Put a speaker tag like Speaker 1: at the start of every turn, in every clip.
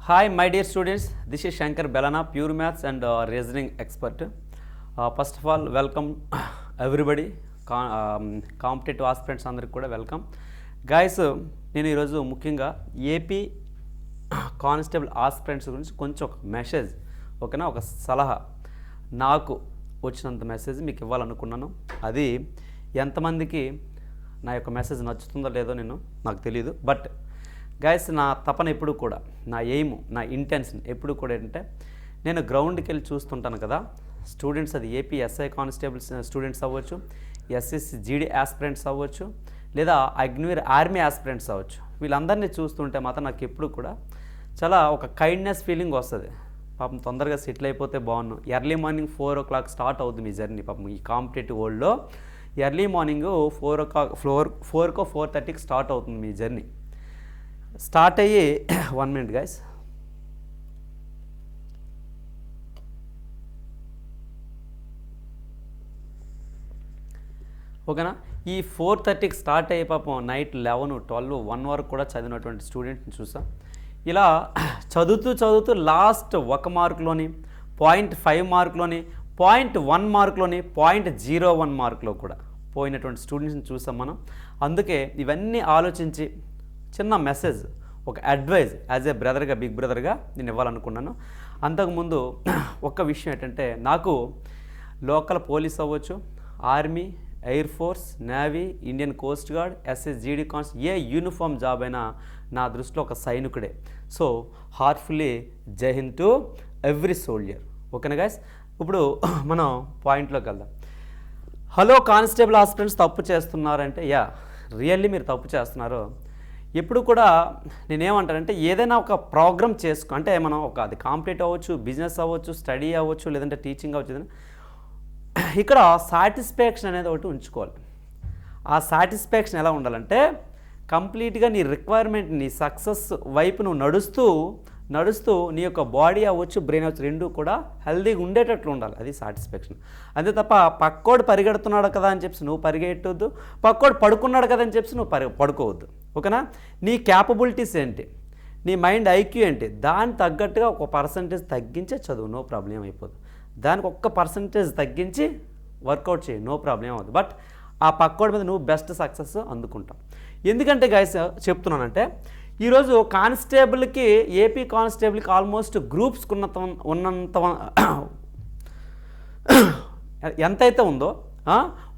Speaker 1: Hi, my dear students. This is Shankar Belana, pure maths and reasoning expert. First of all, welcome everybody. Competitive aspirants అందరికి కూడా welcome guys. నేను ఈరోజు ముఖ్యంగా AP constable aspirants గురించి కొంచెం ఒక message, ఓకేనా, ఒక సలహా నాకు వచ్చినంత మెసేజ్ మీకు ఇవ్వాలనుకున్నాను. అది ఎంతమందికి నా యొక్క మెసేజ్ నచ్చుతుందో లేదో నాకు తెలియదు. బట్ గైస్, నా తపన ఎప్పుడు కూడా, నా ఎయిమ్, నా ఇంటెన్షన్ ఎప్పుడు కూడా ఏంటంటే, నేను గ్రౌండ్కి వెళ్ళి చూస్తుంటాను కదా స్టూడెంట్స్, అది ఏపీ ఎస్ఐ కానిస్టేబుల్ స్టూడెంట్స్ అవ్వచ్చు, ఎస్ఎస్సి జీడీ ఆస్పిరెంట్స్ అవ్వచ్చు, లేదా అగ్నివీర్ ఆర్మీ ఆస్పిరెంట్స్ అవ్వచ్చు. వీళ్ళందరినీ చూస్తుంటే మాత్రం నాకు ఎప్పుడు కూడా చాలా ఒక కైండ్నెస్ ఫీలింగ్ వస్తుంది. పాపం తొందరగా సెటిల్ అయిపోతే బాగున్నాను. ఎర్లీ మార్నింగ్ 4 o'clock స్టార్ట్ అవుతుంది మీ జర్నీ. పాపం ఈ కాంపిటేటివ్ వరల్డ్లో ఎర్లీ మార్నింగ్ 4 o'clock 4కో 4:30కి స్టార్ట్ అవుతుంది మీ జర్నీ. స్టార్ట్ అయ్యి 1 minute గైస్. ఓకేనా, ఈ 4:30కి స్టార్ట్ అయ్యే పాపం నైట్ 11, 12, 1 వరకు కూడా చదివినటువంటి స్టూడెంట్ని చూసాం. ఇలా చదువుతూ లాస్ట్ 1 మార్కులోని, 0.5 మార్కులోని, 0.1 మార్కులోని, 0.01 మార్కులో కూడా పోయినటువంటి స్టూడెంట్స్ని చూసాం మనం. అందుకే ఇవన్నీ ఆలోచించి చిన్న మెసేజ్, ఒక అడ్వైజ్ యాజ్ ఏ బ్రదర్గా, బిగ్ బ్రదర్గా నేను ఇవ్వాలనుకున్నాను. అంతకుముందు ఒక్క విషయం ఏంటంటే, నాకు లోకల్ పోలీస్ అవ్వచ్చు, army, air force, navy, Indian coast guard, SSGD ఏ యూనిఫామ్ జాబ్ అయినా నా దృష్టిలో ఒక సైనికుడే. So heartfully Jai Hind to every soldier. ఓకేనా గైస్, ఇప్పుడు మనం పాయింట్లోకి వెళ్దాం. హలో కానిస్టేబుల్ ఆస్పిరెంట్స్, తప్పు చేస్తున్నారంటే రియల్లీ మీరు తప్పు చేస్తున్నారు. ఎప్పుడు కూడా నేనేమంటానంటే, ఏదైనా ఒక ప్రోగ్రామ్ చేసుకో, అంటే మనం అది కాంపిటేటివ్ అవ్వచ్చు, బిజినెస్ అవ్వచ్చు, స్టడీ అవ్వచ్చు, లేదంటే టీచింగ్ అవ్వచ్చు, ఇక్కడ సాటిస్ఫాక్షన్ అనేది ఒకటి ఉంచుకోవాలి. ఆ సాటిస్ఫాక్షన్ ఎలా ఉండాలంటే, కంప్లీట్గా నీ రిక్వైర్మెంట్, నీ సక్సెస్ వైపు నువ్వు నడుస్తూ నీ యొక్క బాడీ అవ్వచ్చు, బ్రెయిన్ అవ్వచ్చు, రెండు కూడా హెల్దీగా ఉండేటట్లు ఉండాలి. అది సాటిస్ఫాక్షన్. అంతే తప్ప పక్కోడు పరిగెడుతున్నాడు కదా అని చెప్పి నువ్వు పరిగెట్టవద్దు, పక్కోడు పడుకున్నాడు కదా అని చెప్పి నువ్వు పడుకోవద్దు. ఓకేనా, నీ క్యాపబిలిటీస్ ఏంటి, నీ మైండ్ ఐక్యూ ఏంటి, దానికి తగ్గట్టుగా ఒక పర్సంటేజ్ తగ్గించే చదువు, నో ప్రాబ్లం అయిపోదు. దానికి ఒక్క పర్సంటేజ్ తగ్గించి వర్కౌట్ చేయి, నో ప్రాబ్లం అవ్వదు. బట్ ఆ పక్కోడి మీద నువ్వు బెస్ట్ సక్సెస్ అందుకుంటావు. ఎందుకంటే గైస్ చెప్తున్నానంటే, ఈరోజు కానిస్టేబుల్కి, ఏపీ కానిస్టేబుల్కి ఆల్మోస్ట్ గ్రూప్స్కి ఉన్నంత ఎంతైతే ఉందో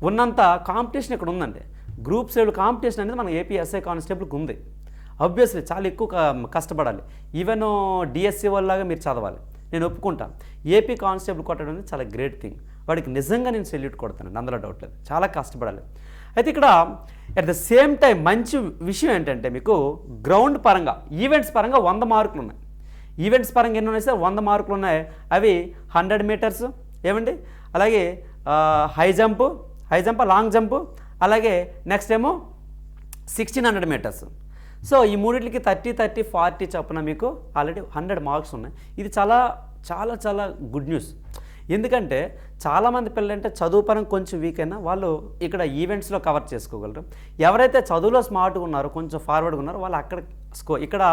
Speaker 1: ఉన్నంత కాంపిటీషన్ ఇక్కడ ఉందండి. గ్రూప్ సైడ్ కాంపిటీషన్ అనేది మన ఏపీ ఎస్ఐ కానిస్టేబుల్కి ఉంది. ఆబ్వియస్లీ చాలా ఎక్కువ కష్టపడాలి. ఈవెన్ డిఎస్సి వాళ్ళలాగా మీరు చదవాలి, నేను ఒప్పుకుంటాను. ఏపీ కానిస్టేబుల్ కొట్టడం అనేది చాలా గ్రేట్ థింగ్. వాడికి నిజంగా నేను సెల్యూట్ కొడతాను, అందులో డౌట్ లేదు. చాలా కష్టపడాలి. అయితే ఇక్కడ అట్ ద సేమ్ టైం మంచి విషయం ఏంటంటే, మీకు గ్రౌండ్ పరంగా, ఈవెంట్స్ పరంగా 100 మార్కులు ఉన్నాయి. ఈవెంట్స్ పరంగా ఎన్ని ఉన్నాయి సార్? 100 మార్కులు ఉన్నాయి. అవి 100 meters ఏమండి, అలాగే హై జంప్, లాంగ్ జంప్, అలాగే నెక్స్ట్ ఏమో 1600 meters. సో ఈ మూడింటికి 30, 30, 40 చొప్పున మీకు ఆల్రెడీ 100 మార్క్స్ ఉన్నాయి. ఇది చాలా చాలా చాలా గుడ్ న్యూస్. ఎందుకంటే చాలామంది పిల్లలు అంటే చదువు పరంగా కొంచెం వీక్ అయినా వాళ్ళు ఇక్కడ ఈవెంట్స్లో కవర్ చేసుకోగలరు. ఎవరైతే చదువులో స్మార్ట్గా ఉన్నారో, కొంచెం ఫార్వర్డ్గా ఉన్నారో, వాళ్ళు అక్కడ ఇక్కడ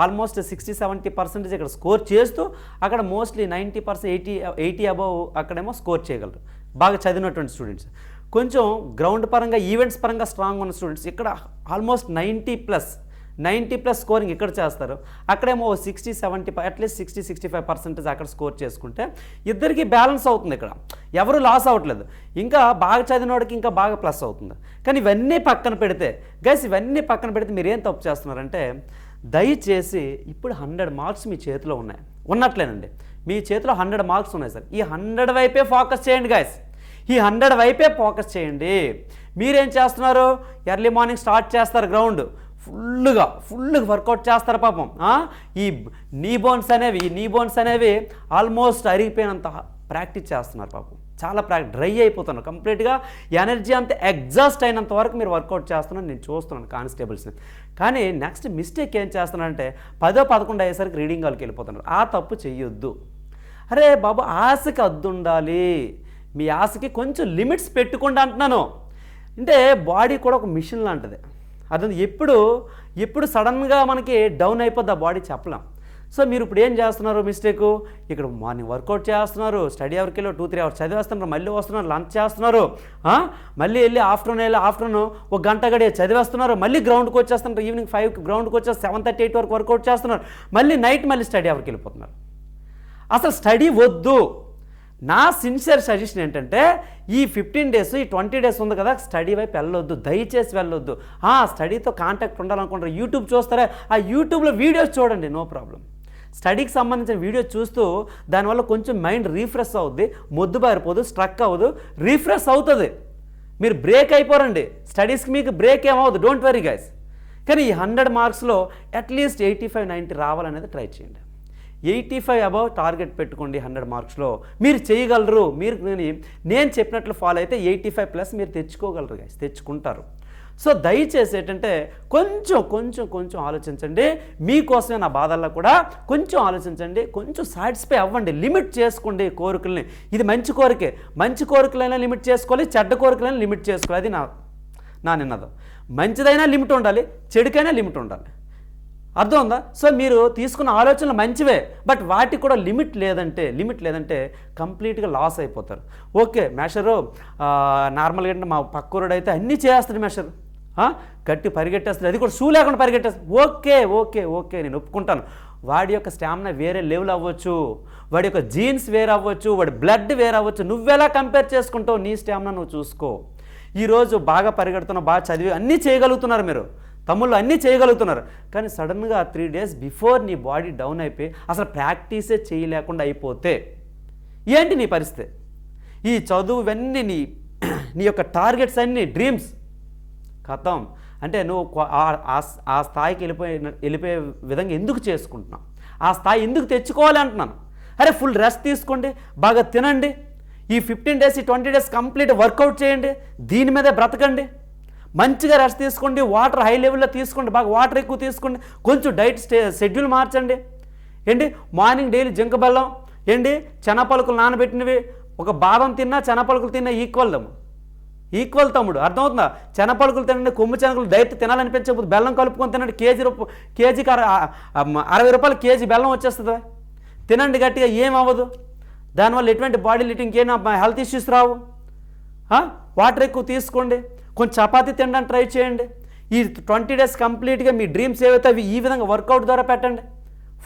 Speaker 1: ఆల్మోస్ట్ 60-70% ఇక్కడ స్కోర్ చేస్తూ, అక్కడ మోస్ట్లీ 90%, 80 అబవ్ అక్కడేమో స్కోర్ చేయగలరు, బాగా చదివినటువంటి స్టూడెంట్స్. కొంచెం గ్రౌండ్ పరంగా, ఈవెంట్స్ పరంగా స్ట్రాంగ్ ఉన్న స్టూడెంట్స్ ఇక్కడ ఆల్మోస్ట్ 90+ స్కోరింగ్ ఇక్కడ చేస్తారు. అక్కడేమో 60-70, అట్లీస్ట్ 60-65% అక్కడ స్కోర్ చేసుకుంటే ఇద్దరికి బ్యాలెన్స్ అవుతుంది. ఇక్కడ ఎవరు లాస్ అవ్వట్లేదు. ఇంకా బాగా చదివినోడికి ఇంకా బాగా ప్లస్ అవుతుంది. కానీ ఇవన్నీ పక్కన పెడితే గైస్, మీరు ఏం తప్పు చేస్తున్నారంటే, దయచేసి ఇప్పుడు 100 మార్క్స్ మీ చేతిలో ఉన్నట్లేనండి. మీ చేతిలో 100 మార్క్స్ ఉన్నాయి సార్. ఈ 100 వైపే ఫోకస్ చేయండి గైస్. ఈ 100 వైపే ఫోకస్ చేయండి. మీరేం చేస్తున్నారు? ఎర్లీ మార్నింగ్ స్టార్ట్ చేస్తారు, గ్రౌండ్ ఫుల్గా వర్కౌట్ చేస్తారు. పాపం ఈ నీ బోన్స్ అనేవి ఆల్మోస్ట్ అరిగిపోయినంత ప్రాక్టీస్ చేస్తున్నారు. పాపం చాలా డ్రై అయిపోతున్నారు కంప్లీట్గా. ఎనర్జీ అంతా ఎగ్జాస్ట్ అయినంత వరకు మీరు వర్కౌట్ చేస్తున్నారు, నేను చూస్తున్నాను కానిస్టేబుల్స్ని. కానీ నెక్స్ట్ మిస్టేక్ ఏం చేస్తున్నారంటే, 10, 11 అయ్యేసరికి రీడింగ్ హాల్కి వెళ్ళిపోతున్నారు. ఆ తప్పు చెయ్యొద్దు. అరే బాబు, ఆశకి హద్దు ఉండాలి. మీ ఆశకి కొంచెం లిమిట్స్ పెట్టుకోండి అంటున్నాను. అంటే బాడీ కూడా ఒక మిషన్ లాంటిది. అర్థం, ఎప్పుడు సడన్గా మనకి డౌన్ అయిపోద్ది ఆ బాడీ చెప్పలేం. సో మీరు ఇప్పుడు ఏం చేస్తున్నారు మిస్టేకు, ఇక్కడ మార్నింగ్ వర్కౌట్ చేస్తున్నారు, స్టడీ అవర్కి వెళ్ళి 2-3 అవర్స్ చదివేస్తున్నారు, మళ్ళీ వస్తున్నారు, లంచ్ చేస్తున్నారు, మళ్ళీ వెళ్ళి ఆఫ్టర్నూన్ ఒక గంట గడియ చదివేస్తున్నారు, మళ్ళీ గ్రౌండ్కి వచ్చేస్తున్నారు, ఈవినింగ్ 5కి గ్రౌండ్కి వచ్చేసి 7:30-8 వరకు వర్కౌట్ చేస్తున్నారు, మళ్ళీ నైట్ మళ్ళీ స్టడీ అవర్కి వెళ్ళిపోతున్నారు. అసలు స్టడీ వద్దు. నా సిన్సియర్ సజెషన్ ఏంటంటే ఈ 15 డేస్ ఈ 20 డేస్ ఉంది కదా, స్టడీ వైపు వెళ్ళొద్దు, దయచేసి వెళ్ళొద్దు. స్టడీతో కాంటాక్ట్ ఉండాలనుకుంటారు, యూట్యూబ్ చూస్తారా, ఆ యూట్యూబ్లో వీడియోస్ చూడండి, నో ప్రాబ్లం. స్టడీకి సంబంధించిన వీడియోస్ చూస్తూ దానివల్ల కొంచెం మైండ్ రీఫ్రెష్ అవుద్ది, మొద్దుబారిపోదు, స్ట్రక్ అవ్వదు, రీఫ్రెష్ అవుతుంది. మీరు బ్రేక్ అయిపోరండి, స్టడీస్కి మీకు బ్రేక్ ఏమవుతుంది, డోంట్ వరీ గైస్. కానీ ఈ 100 మార్క్స్లో అట్లీస్ట్ 85-90 రావాలనేది ట్రై చేయండి. 85 అబవ్ టార్గెట్ పెట్టుకోండి. 100 మార్క్స్లో మీరు చేయగలరు. మీరు నేను చెప్పినట్లు ఫాలో అయితే 85+ మీరు తెచ్చుకోగలరు గైస్, తెచ్చుకుంటారు. సో దయచేసి ఏంటంటే కొంచెం ఆలోచించండి. మీకోసమే నా బాధల్లో కూడా కొంచెం ఆలోచించండి, కొంచెం సాటిస్ఫై అవ్వండి, లిమిట్ చేసుకోండి కోరికల్ని. ఇది మంచి కోరికే, మంచి కోరికలైనా లిమిట్ చేసుకోవాలి, చెడ్డ కోరికలైనా లిమిట్ చేసుకోవాలి. అది నా నిన్నదం. మంచిదైనా లిమిట్ ఉండాలి, చెడుకైనా లిమిట్ ఉండాలి. అర్థం ఉందా? సో మీరు తీసుకున్న ఆలోచనలు మంచివే, బట్ వాటికి కూడా లిమిట్ లేదంటే కంప్లీట్గా లాస్ అయిపోతారు. ఓకే మేషరు నార్మల్గా అంటే మా పక్కూరుడు అయితే అన్నీ చేస్తాడు మేషరు, గట్టి పరిగెట్టేస్తాడు, అది కూడా షూ లేకుండా పరిగెట్టేస్తాడు. ఓకే నేను ఒప్పుకుంటాను. వాడి యొక్క స్టామినా వేరే లెవెల్ అవ్వచ్చు, వాడి యొక్క జీన్స్ వేరే అవ్వచ్చు, వాడి బ్లడ్ వేరే అవ్వచ్చు. నువ్వెలా కంపేర్ చేసుకుంటావు, నీ స్టామినా నువ్వు చూసుకో. ఈరోజు బాగా పరిగెడుతున్నావు, బాగా చదివి అన్నీ చేయగలుగుతున్నారు, మీరు తమ్ముళ్ళు అన్నీ చేయగలుగుతున్నారు. కానీ సడన్గా 3 డేస్ బిఫోర్ నీ బాడీ డౌన్ అయిపోయి అసలు ప్రాక్టీసే చేయలేకుండా అయిపోతే ఏంటి నీ పరిస్థితి? ఈ చదువు ఇవన్నీ నీ యొక్క టార్గెట్స్ అన్నీ డ్రీమ్స్ ఖతం. అంటే నువ్వు ఆ స్థాయికి వెళ్ళిపోయే విధంగా ఎందుకు చేసుకుంటున్నావు? ఆ స్థాయి ఎందుకు తెచ్చుకోవాలి అంటున్నాను. అరే ఫుల్ రెస్ట్ తీసుకోండి, బాగా తినండి, ఈ 15 డేస్ ఈ 20 డేస్ కంప్లీట్ వర్కౌట్ చేయండి, దీని మీదే బ్రతకండి, మంచిగా రెస్ట్ తీసుకోండి, వాటర్ హై లెవెల్లో తీసుకోండి, బాగా వాటర్ ఎక్కువ తీసుకోండి, కొంచెం డైట్ షెడ్యూల్ మార్చండి. ఏంటి మార్నింగ్ డైలీ జింక బెల్లం, ఏంటి శనగపలుకులు నానబెట్టినవి, ఒక బాదం తిన్నా శనగపలుకులు తిన్నా ఈక్వల్ తమ్ముడు, అర్థమవుతుందా? శనగపలుకులు తినండి, కొమ్ము శనగలు డైట్ తినాలనిపించకపోతే బెల్లం కలుపుకొని తినండి. కేజీకి 60 రూపాయలు కేజీ బెల్లం వచ్చేస్తుంది, తినండి గట్టిగా, ఏం అవ్వదు. దానివల్ల ఎటువంటి బాడీలో ఇంకేం హెల్త్ ఇష్యూస్ రావు. వాటర్ ఎక్కువ తీసుకోండి, కొంచెం చపాతీ తినడానికి ట్రై చేయండి. ఈ 20 డేస్ కంప్లీట్గా మీ డ్రీమ్స్ ఏవైతే అవి ఈ విధంగా వర్కౌట్ ద్వారా పెట్టండి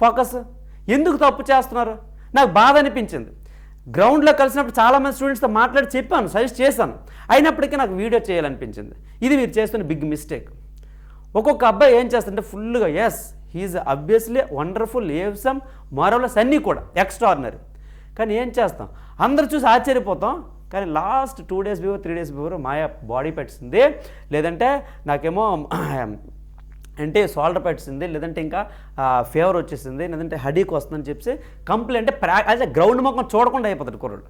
Speaker 1: ఫోకస్. ఎందుకు తప్పు చేస్తున్నారు? నాకు బాధ అనిపించింది. గ్రౌండ్లో కలిసినప్పుడు చాలామంది స్టూడెంట్స్తో మాట్లాడి చెప్పాను, సజెస్ట్ చేశాను, అయినప్పటికీ నాకు వీడియో చేయాలనిపించింది. ఇది మీరు చేస్తున్న బిగ్ మిస్టేక్. ఒక్కొక్క అబ్బాయి ఏం చేస్తుంటే ఫుల్గా హీఈస్ అబ్వియస్లీ వండర్ఫుల్, ఏవ్సమ్, మార్వెలస్ అన్నీ కూడా ఎక్స్ట్రాడినరీ. కానీ ఏం చేస్తాం, అందరు చూసి ఆశ్చర్యపోతాం. కానీ last 2 days before 3 days before Maya body పెట్టింది, లేదంటే నాకేమో అంటే షోల్డర్ పెట్టింది, లేదంటే ఇంకా ఫీవర్ వచ్చేసింది, లేదంటే హెడేక్ వస్తుందని చెప్పి కంప్లైంట్ అంటే గ్రౌండ్ ముఖం చూడకుండా అయిపోతాడు కుర్రాడు.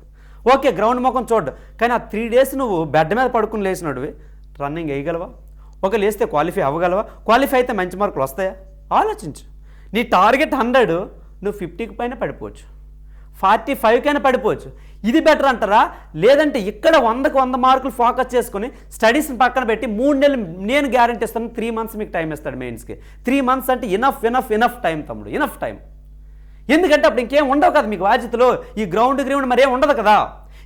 Speaker 1: ఓకే గ్రౌండ్ ముఖం చూడ్డు, కానీ ఆ 3 డేస్ నువ్వు బెడ్ మీద పడుకుని లేచినోడివి రన్నింగ్ వేయగలవా? ఒక లేస్తే క్వాలిఫై అవ్వగలవా? క్వాలిఫై అయితే మంచి మార్కులు వస్తాయా? ఆలోచించు. నీ టార్గెట్ 100, నువ్వు 50కి పైన పడిపోవచ్చు, 45కైనా పడిపోవచ్చు. ఇది బెటర్ అంటారా? లేదంటే ఇక్కడ 100కి 100 మార్కులు ఫోకస్ చేసుకుని స్టడీస్ని పక్కన పెట్టి 3 నెలలు నేను గ్యారంటీ ఇస్తాను, 3 మంత్స్ మీకు టైం ఇస్తాడు మెయిన్స్కి. 3 మంత్స్ అంటే ఇనఫ్ టైం తమ్ముడు, ఇనఫ్ టైం. ఎందుకంటే అప్పుడు ఇంకేం ఉండవు కదా మీకు బాధ్యతలు, ఈ గ్రౌండ్ మరి ఏం ఉండదు కదా.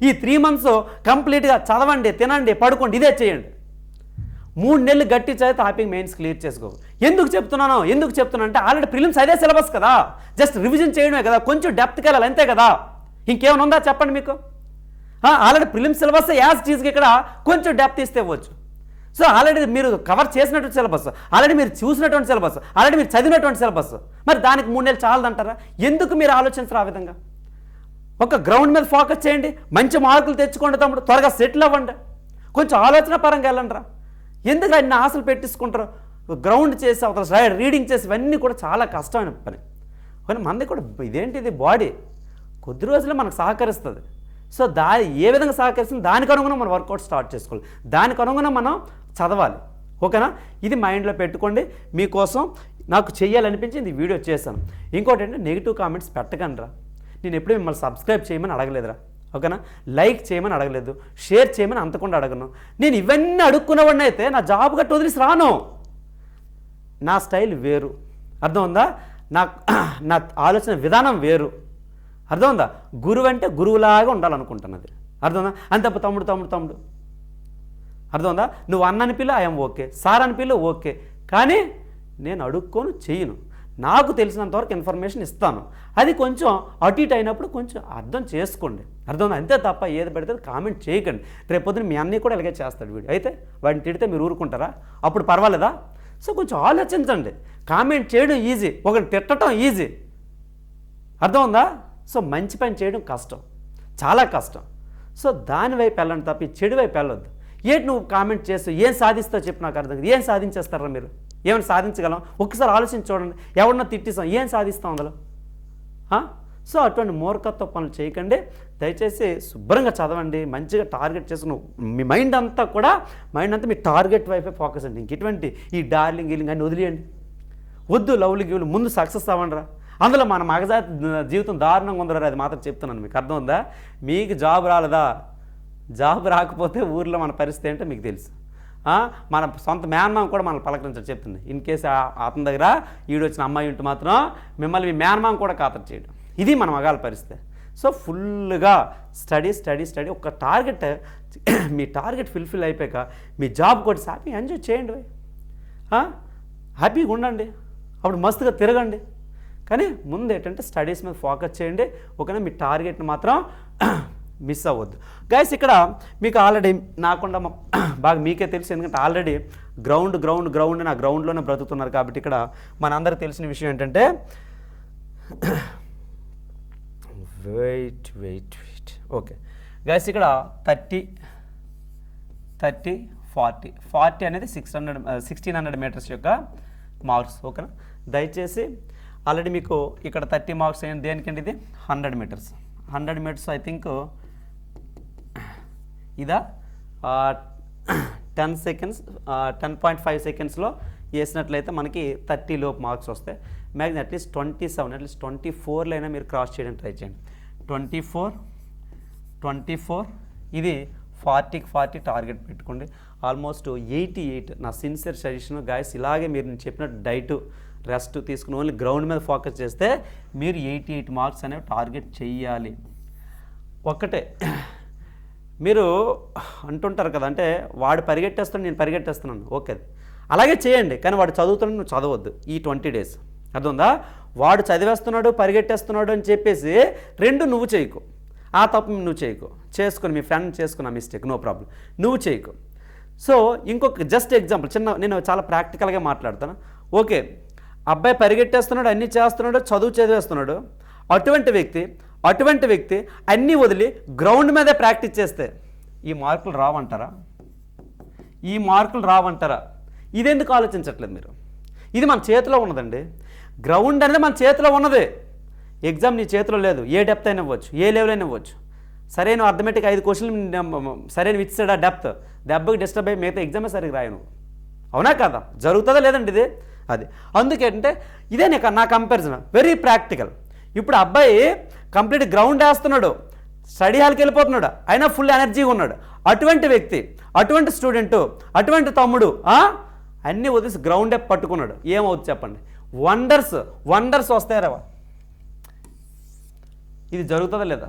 Speaker 1: ఈ 3 మంత్స్ కంప్లీట్గా చదవండి, తినండి, పడుకోండి, ఇదే చేయండి. 3 నెలలు గట్టి చదివితే హ్యాపీగా మెయిన్స్ క్లియర్ చేసుకో. ఎందుకు చెప్తున్నాను అంటే ఆల్రెడీ ప్రిలిమ్స్ అదే సిలబస్ కదా, జస్ట్ రివిజన్ చేయడమే కదా, కొంచెం డెప్త్కి వెళ్ళాలి అంతే కదా. ఇంకేమైనా ఉందా చెప్పండి మీకు? ఆల్రెడీ ప్రిలిమ్స్ సిలబస్ యాజ్ టీజ్కి ఇక్కడ కొంచెం డెప్త్ ఇస్తే ఇవ్వచ్చు. సో ఆల్రెడీ మీరు కవర్ చేసినటువంటి సిలబస్, ఆల్రెడీ మీరు చూసినటువంటి సిలబస్, ఆల్రెడీ మీరు చదివినటువంటి సిలబస్, మరి దానికి 3 నెలలు చాలదంటారా? ఎందుకు మీరు ఆలోచించరు ఆ విధంగా? ఒక గ్రౌండ్ మీద ఫోకస్ చేయండి, మంచి మార్కులు తెచ్చుకోండి తమ్ముడు, త్వరగా సెటిల్ అవ్వండి, కొంచెం ఆలోచన పరంగా వెళ్ళండి రా. ఎందుకు అన్ని ఆశలు పెట్టించుకుంటారు? గ్రౌండ్ చేసి అవతల రీడింగ్ చేసి ఇవన్నీ కూడా చాలా కష్టమైన పని. కానీ మనది కూడా ఇదేంటిది బాడీ కొద్ది రోజులే మనకు సహకరిస్తుంది. సో ఏ విధంగా సహకరిస్తుంది దానికి అనుగుణంగా మనం వర్కౌట్ స్టార్ట్ చేసుకోవాలి, దానికి అనుగుణంగా మనం చదవాలి. ఓకేనా? ఇది మైండ్లో పెట్టుకోండి. మీకోసం నాకు చెయ్యాలనిపించింది ఈ వీడియో చేశాను. ఇంకోటి ఏంటంటే నెగిటివ్ కామెంట్స్ పెట్టకండిరా. నేను ఎప్పుడూ మిమ్మల్ని సబ్స్క్రైబ్ చేయమని అడగలేదురా, ఓకేనా? లైక్ చేయమని అడగలేదు, షేర్ చేయమని అంతకుండా అడగను. నేను ఇవన్నీ అడుక్కునేవాడిని అయితే నా జాబ్ గట్టు వదిలేసి రాను. నా స్టైల్ వేరు, అర్థం ఉందా? నా నా ఆలోచన విధానం వేరు. అర్థమైందా? గురువు అంటే గురువులాగా ఉండాలనుకుంటున్నది. అర్థమైందా? అంతే తమ్ముడు అర్థమైందా? నువ్వు అన్నని పిల్ల ఐఎమ్ ఓకే, సార్ అని పిల్ల ఓకే, కానీ నేను అడుక్కొని చెయ్యను. నాకు తెలిసినంతవరకు ఇన్ఫర్మేషన్ ఇస్తాను. అది కొంచెం అటు ఇటు అయినప్పుడు కొంచెం అర్థం చేసుకోండి. అర్థమైందా? అంతే తప్ప ఏది పడితే కామెంట్ చేయకండి. రేపొద్దున మీ అన్నీ కూడా ఇలాగే చేస్తాడు వీడు. అయితే వాడిని తిడితే మీరు ఊరుకుంటారా? అప్పుడు పర్వాలేదా? సో కొంచెం ఆలోచించండి. కామెంట్ చేయడం ఈజీ, ఒకటి తిట్టడం ఈజీ. అర్థమైందా? సో మంచి పని చేయడం కష్టం, చాలా కష్టం. సో దాని వైపు వెళ్ళండి తప్ప ఈ చెడు వైపు వెళ్ళొద్దు. ఏంటి నువ్వు కామెంట్ చేస్తూ ఏం సాధిస్తావు చెప్పు, నాకు అర్థం కాదు. ఏం సాధించేస్తారా మీరు? ఏమైనా సాధించగలం? ఒక్కసారి ఆలోచించి చూడండి. ఎవరన్నా తిట్టిస్తాం, ఏం సాధిస్తాం అందులో? సో అటువంటి మూర్ఖత్వ పనులు చేయకండి. దయచేసి శుభ్రంగా చదవండి, మంచిగా టార్గెట్ చేసుకుని మీ మైండ్ అంతా మీ టార్గెట్ వైపే ఫోకస్ అండి. ఇంక ఇటువంటి ఈ డార్లింగ్ గీలింగ్ అన్నీ వదిలేయండి. వద్దు లవ్లీ గివ్లు, ముందు సక్సెస్ అవ్వండిరా. అందులో మన మగజాతి జీవితం దారుణంగా ఉందరా, అది మాత్రం చెప్తున్నాను. మీకు అర్థం ఉందా? మీకు జాబ్ రాలేదా? జాబ్ రాకపోతే ఊర్లో మన పరిస్థితి ఏంటో మీకు తెలుసు. మన సొంత మేనమామ కూడా మనల్ని పలకరించడం చెప్తుంది. ఇన్ కేసు అతని దగ్గర ఈడొచ్చిన అమ్మాయి ఉంటే మాత్రం మిమ్మల్ని మీ మేనమామ కూడా ఖాతరు చేయడం. ఇది మన మగాళ్ళ పరిస్థితి. సో ఫుల్గా స్టడీ ఒక టార్గెట్, మీ టార్గెట్ ఫుల్ఫిల్ అయిపోయాక మీ జాబ్ కూడా హ్యాపీ ఎంజాయ్ చేయండి, హ్యాపీగా ఉండండి, అప్పుడు మస్తుగా తిరగండి. కానీ ముందు ఏంటంటే స్టడీస్ మీద ఫోకస్ చేయండి. ఓకేనా? మీ టార్గెట్ని మాత్రం మిస్ అవ్వద్దు. గైస్ ఇక్కడ మీకు ఆల్రెడీ నాకుండా బాగా మీకే తెలుసు, ఎందుకంటే ఆల్రెడీ గ్రౌండ్ నా గ్రౌండ్లోనే బ్రతుకుతున్నారు. కాబట్టి ఇక్కడ మనందరికి తెలిసిన విషయం ఏంటంటే వెయిట్ ఓకే గైస్, ఇక్కడ 30 40 అనేది 1600 మీటర్స్ యొక్క మార్క్స్. ఓకేనా? దయచేసి ఆల్రెడీ మీకు ఇక్కడ 30 మార్క్స్ ఏంటి దేనికండి? ఇది 100 మీటర్స్. 100 మీటర్స్ ఐ థింక్ ఇదా 10 సెకండ్స్ 10.5 సెకండ్స్లో వేసినట్లయితే మనకి 30 లోపు మార్క్స్ వస్తాయి. మ్యాక్సిమం అట్లీస్ట్ 27 అట్లీస్ట్ 24లో అయినా మీరు క్రాస్ చేయడానికి ట్రై చేయండి. 24 ఇది 40 టార్గెట్ పెట్టుకోండి. ఆల్మోస్ట్ 88 నా సిన్సియర్ సజెషన్ గాయస్. ఇలాగే మీరు నేను చెప్పినట్టు డైట్ రెస్ట్ తీసుకుని ఓన్లీ గ్రౌండ్ మీద ఫోకస్ చేస్తే మీరు 88 మార్క్స్ అనేవి టార్గెట్ చెయ్యాలి. ఒక్కటే మీరు అంటుంటారు కదా, అంటే వాడు పరిగెట్టేస్తాడు నేను పరిగెట్టేస్తున్నాను, ఓకే అలాగే చేయండి, కానీ వాడు చదువుతున్నాడు నువ్వు చదవద్దు ఈ 20 డేస్. అర్థందా? వాడు చదివేస్తున్నాడు పరిగెట్టేస్తున్నాడు అని చెప్పేసి రెండు నువ్వు చేయకు, ఆ తప్పు నువ్వు చేయకు, చేసుకుని మీ ఫ్రెండ్ చేసుకున్న మిస్టేక్ నో ప్రాబ్లం, నువ్వు చేయకు. సో ఇంకొక జస్ట్ ఎగ్జాంపుల్ నేను చాలా ప్రాక్టికల్గా మాట్లాడతాను. ఓకే, అబ్బాయి పరిగెట్టేస్తున్నాడు అన్నీ చేస్తున్నాడు చదివేస్తున్నాడు, అటువంటి వ్యక్తి అన్నీ వదిలి గ్రౌండ్ మీదే ప్రాక్టీస్ చేస్తే ఈ మార్కులు రావంటారా? ఇదెందుకు ఆలోచించట్లేదు మీరు? ఇది మన చేతిలో ఉన్నదండి. గ్రౌండ్ అనేది మన చేతిలో ఉన్నది. ఎగ్జామ్ నీ చేతిలో లేదు. ఏ డెప్త్ అయినా ఇవ్వచ్చు, ఏ లెవెల్ అయినా ఇవ్వచ్చు. సరైన అర్థమెటిక్ 5 క్వశ్చన్లు సరైన ఇచ్చాడా డెప్త్, దెబ్బకి డిస్టర్బ్ అయ్యి మిగతా ఎగ్జామే సరిగ్గా రాయను. అవునా కదా? జరుగుతుందా లేదండి ఇది? అది అందుకేంటే ఇదే నా కంపారిజన్ వెరీ ప్రాక్టికల్. ఇప్పుడు అబ్బాయి కంప్లీట్ గ్రౌండ్ వేస్తున్నాడు, స్టడీ హాల్కి వెళ్ళిపోతున్నాడు, అయినా ఫుల్ ఎనర్జీగా ఉన్నాడు. అటువంటి వ్యక్తి, అటువంటి స్టూడెంటు, అటువంటి తమ్ముడు అన్నీ వదిలేసి గ్రౌండే పట్టుకున్నాడు, ఏమవుతుంది చెప్పండి? వండర్స్ వస్తాయరా? ఇది జరుగుతుందా లేదా?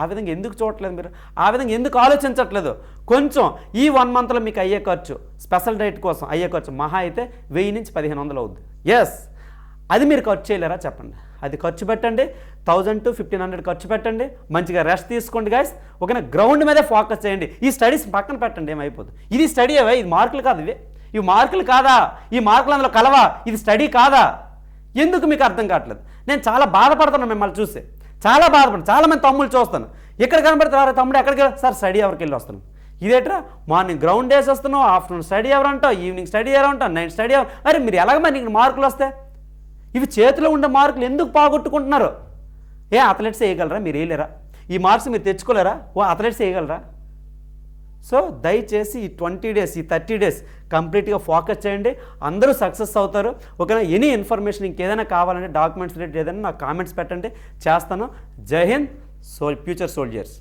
Speaker 1: ఆ విధంగా ఎందుకు చూడట్లేదు మీరు? ఆ విధంగా ఎందుకు ఆలోచించట్లేదు? కొంచెం ఈ 1 మంత్లో మీకు అయ్యే ఖర్చు, స్పెషల్ డైట్ కోసం అయ్యే ఖర్చు మహా అయితే 1000 నుంచి 1500 అవుద్ది. ఎస్, అది మీరు ఖర్చు చేయలేరా చెప్పండి? అది ఖర్చు పెట్టండి, 1000 to 1500 ఖర్చు పెట్టండి, మంచిగా రెస్ట్ తీసుకోండి గాయస్. ఓకేనా? గ్రౌండ్ మీదే ఫోకస్ చేయండి. ఈ స్టడీస్ పక్కన పెట్టండి, ఏమైపోతుంది? ఇది స్టడీ అవే, ఇది మార్కులు కాదు, ఇవి మార్కులు కాదా? ఈ మార్కులు అందులో కలవా? ఇది స్టడీ కాదా? ఎందుకు మీకు అర్థం కావట్లేదు? నేను చాలా బాధపడుతున్నాను మిమ్మల్ని చూసి, చాలా బాధపడుతున్నాను. చాలామంది తమ్ముళ్ళు చూస్తాను, ఇక్కడ కనబడుతున్నారు తమ్ముడు ఎక్కడికి సార్ స్టడీ అవర్కి వెళ్ళి వస్తున్నాను. ఇదేట్రా మార్నింగ్ గ్రౌండ్ వేసి వస్తున్నావు, ఆఫ్టర్నూన్ స్టడీ అవర్ అంటావు, ఈవినింగ్ స్టడీ అవర్ అంటావు, నైట్ స్టడీ అవర్. అరే మీరు ఎలాగ మరి నీకు మార్కులు వస్తాయి? ఇవి చేతిలో ఉండే మార్కులు ఎందుకు పోగొట్టుకుంటున్నారు? అథ్లెట్స్ వేయగలరా? మీరు వేయలేరా? ఈ మార్క్స్ మీరు తెచ్చుకోలేరా? అథ్లెట్స్ వేయగలరా? సో దయచేసి ఈ 20 డేస్, ఈ 30 డేస్ కంప్లీట్గా ఫోకస్ చేయండి, అందరూ సక్సెస్ అవుతారు. ఓకేనా? ఎనీ ఇన్ఫర్మేషన్ ఇంకేదైనా కావాలంటే డాక్యుమెంట్స్ రిలేటెడ్ ఏదైనా నాకు కామెంట్స్ పెట్టండి, చేస్తాను. జై హింద్, ఫ్యూచర్ సోల్జర్స్.